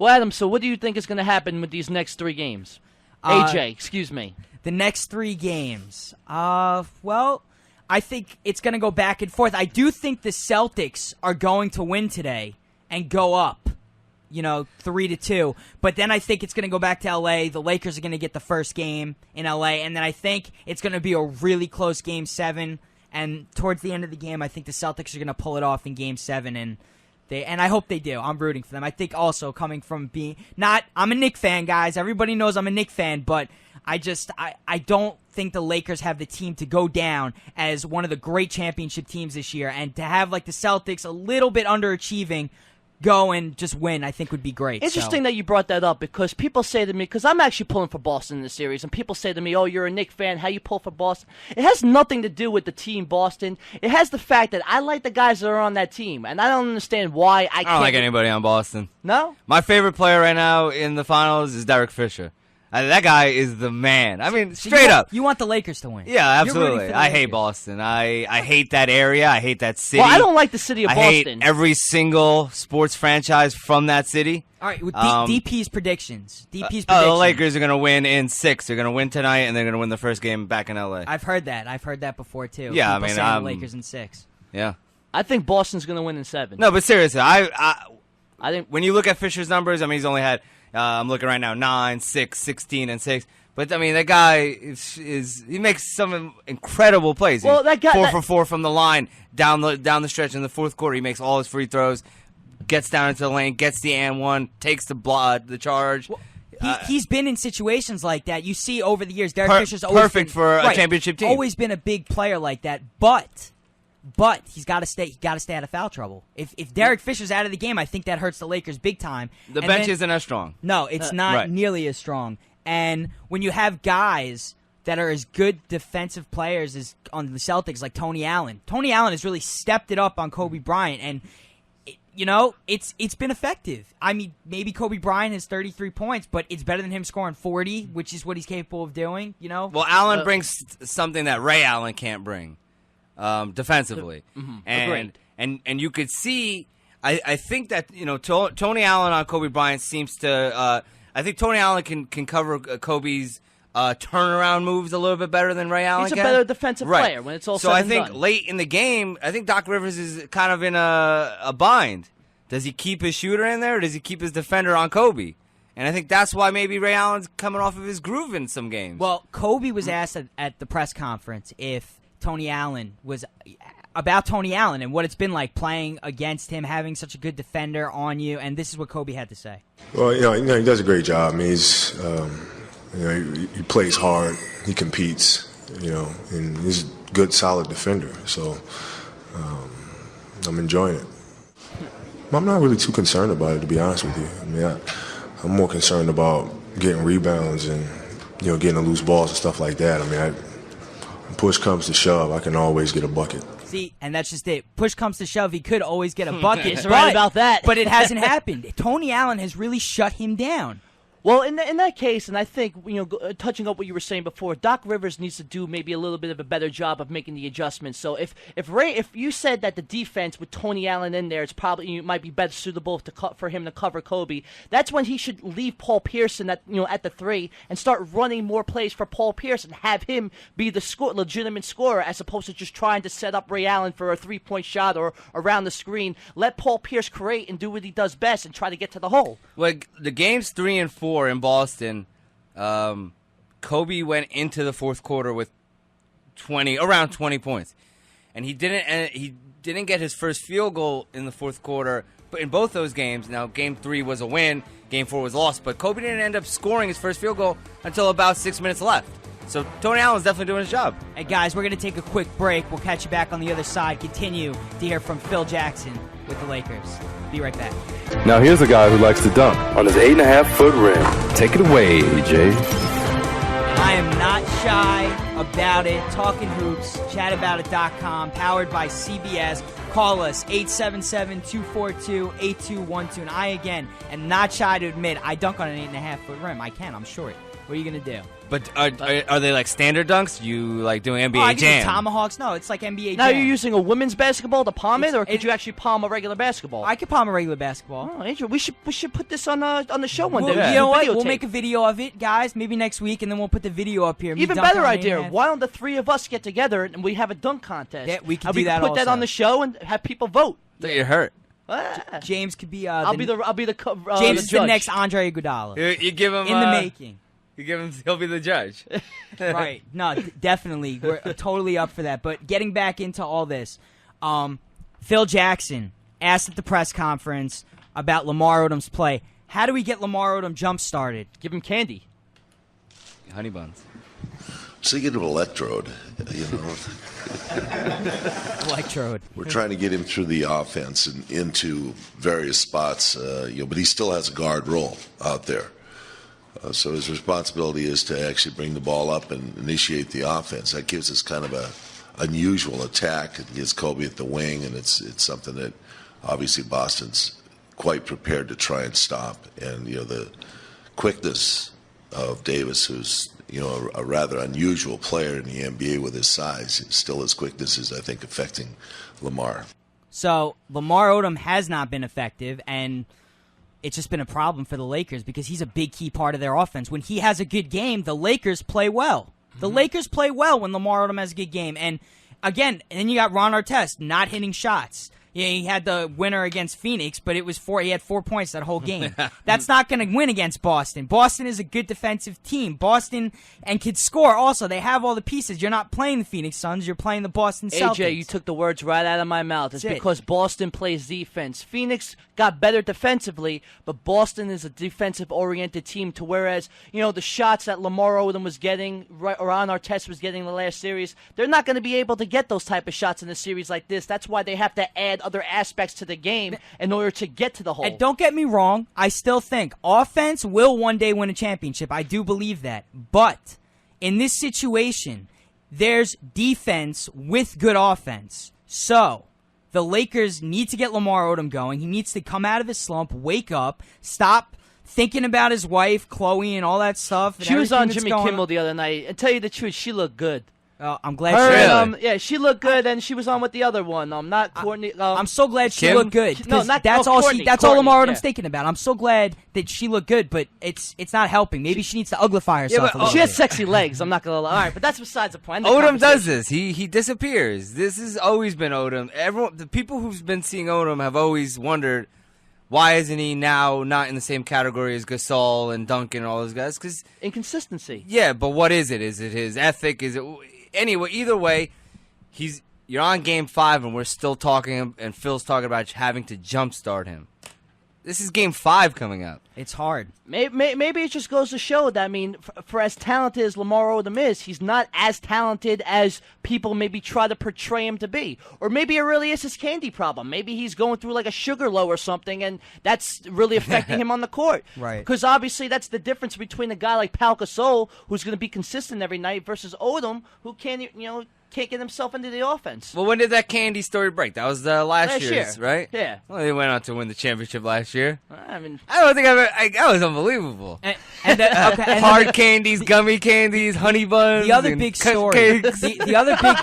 Well, Adam, so what do you think is going to happen with these next 3 games? AJ, excuse me. The next 3 games. Well, I think it's going to go back and forth. I do think the Celtics are going to win today and go up, 3-2. But then I think it's going to go back to L.A. The Lakers are going to get the first game in L.A. And then I think it's going to be a really close Game 7. And towards the end of the game, I think the Celtics are going to pull it off in Game 7. And I hope they do. I'm rooting for them. I think also coming from being I'm a Knicks fan, guys. Everybody knows I'm a Knicks fan, but I don't think the Lakers have the team to go down as one of the great championship teams this year, and to have like the Celtics a little bit underachieving go and just win, I think would be great. Interesting that you brought that up, because people say to me, because I'm actually pulling for Boston in this series, and people say to me, oh, you're a Knicks fan, how you pull for Boston? It has nothing to do with the team Boston. It has the fact that I like the guys that are on that team, and I don't understand why I don't like anybody on Boston. No? My favorite player right now in the finals is Derek Fisher. That guy is the man. I mean, straight up. You want the Lakers to win. Yeah, absolutely. I hate Boston. I hate that area. I hate that city. Well, I don't like the city of Boston. I hate every single sports franchise from that city. All right, with DP's predictions. The Lakers are going to win in 6. They're going to win tonight, and they're going to win the first game back in L.A. I've heard that before, too. Yeah, People saying the Lakers in 6. Yeah. I think Boston's going to win in 7. No, but seriously, I think when you look at Fisher's numbers, I mean, he's only had I'm looking right now, 9, 6, 16, and 6. But I mean, that guy he makes some incredible plays. Well, that guy 4 for 4 from the line down the stretch in the fourth quarter. He makes all his free throws, gets down into the lane, gets the and one, takes the charge. Well, he's been in situations like that. You see over the years, Derek Fisher's always perfect for a championship team. Always been a big player like that, but he's got to stay. Out of foul trouble. If Derek Fisher's out of the game, I think that hurts the Lakers big time. The bench isn't as strong. No, it's not nearly as strong. And when you have guys that are as good defensive players as on the Celtics, like Tony Allen has really stepped it up on Kobe Bryant, and it's been effective. I mean, maybe Kobe Bryant has 33 points, but it's better than him scoring 40, which is what he's capable of doing. Well, Allen brings something that Ray Allen can't bring. Defensively, and you could see. I think that Tony Allen on Kobe Bryant seems to. I think Tony Allen can cover Kobe's turnaround moves a little bit better than Ray Allen. He's can. a better defensive player when it's all said and done. So I think late in the game, I think Doc Rivers is kind of in a bind. Does he keep his shooter in there, or does he keep his defender on Kobe? And I think that's why maybe Ray Allen's coming off of his groove in some games. Well, Kobe was asked at the press conference if Tony Allen and what it's been like playing against him, having such a good defender on you, and this is what Kobe had to say. Well, he does a great job. I mean, he's, he plays hard, he competes, and he's a good, solid defender. So I'm enjoying it. I'm not really too concerned about it, to be honest with you. I mean, I'm more concerned about getting rebounds and getting the loose balls and stuff like that. I mean, when push comes to shove, I can always get a bucket. See, and that's just it. Push comes to shove, he could always get a bucket. He's right about that. But it hasn't happened. Tony Allen has really shut him down. Well, in that case, and I think, touching up what you were saying before, Doc Rivers needs to do maybe a little bit of a better job of making the adjustments. So if you said that the defense with Tony Allen in there, it might be better suitable for him to cover Kobe. That's when he should leave Paul Pierce at the 3 and start running more plays for Paul Pierce and have him be the legitimate scorer, as opposed to just trying to set up Ray Allen for a 3-point shot or around the screen. Let Paul Pierce create and do what he does best and try to get to the hole. Well, the games 3 and 4 in Boston, Kobe went into the fourth quarter with around 20 points, and he didn't get his first field goal in the fourth quarter. But in both those games, now Game 3 was a win, Game 4 was lost, but Kobe didn't end up scoring his first field goal until about 6 minutes left. So Tony Allen's definitely doing his job. Hey guys, we're going to take a quick break. We'll catch you back on the other side. Continue to hear from Phil Jackson with the Lakers. Be right back. Now here's a guy who likes to dunk on his 8.5-foot rim. Take it away, AJ. I am not shy about it. Talkin Hoopz, chataboutit.com, powered by CBS. Call us, 877-242-8212. And I, again, am not shy to admit I dunk on an 8.5-foot rim. I can. I'm short. What are you gonna do? But are they like standard dunks? You like doing NBA I can do Jam? tomahawks. No, it's like NBA Now Jam. you're using a women's basketball to palm it, or could it's- you actually palm a regular basketball? I could palm a regular basketball. Oh, Angel, we should put this on the show one Well, day. you know what? Videotape. We'll make a video of it, guys. Maybe next week, and then we'll put the video up here. Me Even dunking better on idea. 8.5. Why don't the three of us get together and we have a dunk contest? Yeah, we can and do that put that also. on the show and have people vote. That you're hurt. Uh, James could be. I'll be the James the is judge. the next Andre Iguodala You give him in the making. You give him. He'll be the judge. Right? No, definitely. We're totally up for that. But getting back into all this, Phil Jackson asked at the press conference about Lamar Odom's play. How do we get Lamar Odom jump started? Give him candy. Honey buns. So you get an electrode, you know. Electrode. We're trying to get him through the offense and into various spots, but he still has a guard role out there. So his responsibility is to actually bring the ball up and initiate the offense. That gives us kind of a unusual attack. It gets Kobe at the wing, and it's something that obviously Boston's quite prepared to try and stop. And the quickness of Davis, who's a rather unusual player in the NBA with his size, still his quickness is, I think, affecting Lamar. So Lamar Odom has not been effective, and it's just been a problem for the Lakers because he's a big key part of their offense. When he has a good game, the Lakers play well. The Lakers play well when Lamar Odom has a good game. And again, and then you got Ron Artest not hitting shots. Yeah, he had the winner against Phoenix, but it was he had 4 points that whole game. That's not going to win against Boston. Boston is a good defensive team. Boston and could score also. They have all the pieces. You're not playing the Phoenix Suns. You're playing the Boston Celtics. AJ, you took the words right out of my mouth. It's That's it. because Boston plays defense. Phoenix got better defensively, but Boston is a defensive-oriented team. To whereas the shots that Lamar Odom was getting, or Ron Artest was getting in the last series, they're not going to be able to get those type of shots in a series like this. That's why they have to add other aspects to the game in order to get to the hole. And don't get me wrong, I still think offense will one day win a championship. I do believe that. But in this situation, there's defense with good offense. So the Lakers need to get Lamar Odom going. He needs to come out of his slump, wake up, stop thinking about his wife, Chloe, and all that stuff. And She was on everything that's Jimmy going Kimmel the other night. And tell you the truth, she looked good. I'm glad Her, she Really? yeah, she looked good, and she was on with the other one. Not Courtney. I'm so glad she Kim? looked good. 'Cause No, not- that's oh, all Courtney, That's all Courtney, Lamar Odom's yeah. thinking about. I'm so glad that she looked good, but it's not helping. Maybe she needs to uglify herself but- a little She has bit. sexy legs. I'm not gonna lie. All right, but that's besides the point. End the Odom does conversation. this. He disappears. This has always been Odom. The people who've been seeing Odom have always wondered, why isn't he now not in the same category as Gasol and Duncan and all those guys? Because Inconsistency. yeah, but what is it? Is it his ethic? Is it anyway? Either way, you're on Game 5 and we're still talking, and Phil's talking about having to jumpstart him. This is Game 5 coming up. It's hard. Maybe it just goes to show that, I mean, for as talented as Lamar Odom is, he's not as talented as people maybe try to portray him to be. Or maybe it really is his candy problem. Maybe he's going through like a sugar low or something, and that's really affecting him on the court. Right. Because obviously that's the difference between a guy like Pau Gasol, who's going to be consistent every night, versus Odom, who can't get himself into the offense. Well, when did that candy story break? That was last year's, year. right? Yeah. Well, they went on to win the championship last year. I mean, I don't think that was unbelievable. And okay, and Hard candies, gummy candies, honey buns. the other and big cupcakes. story. The other big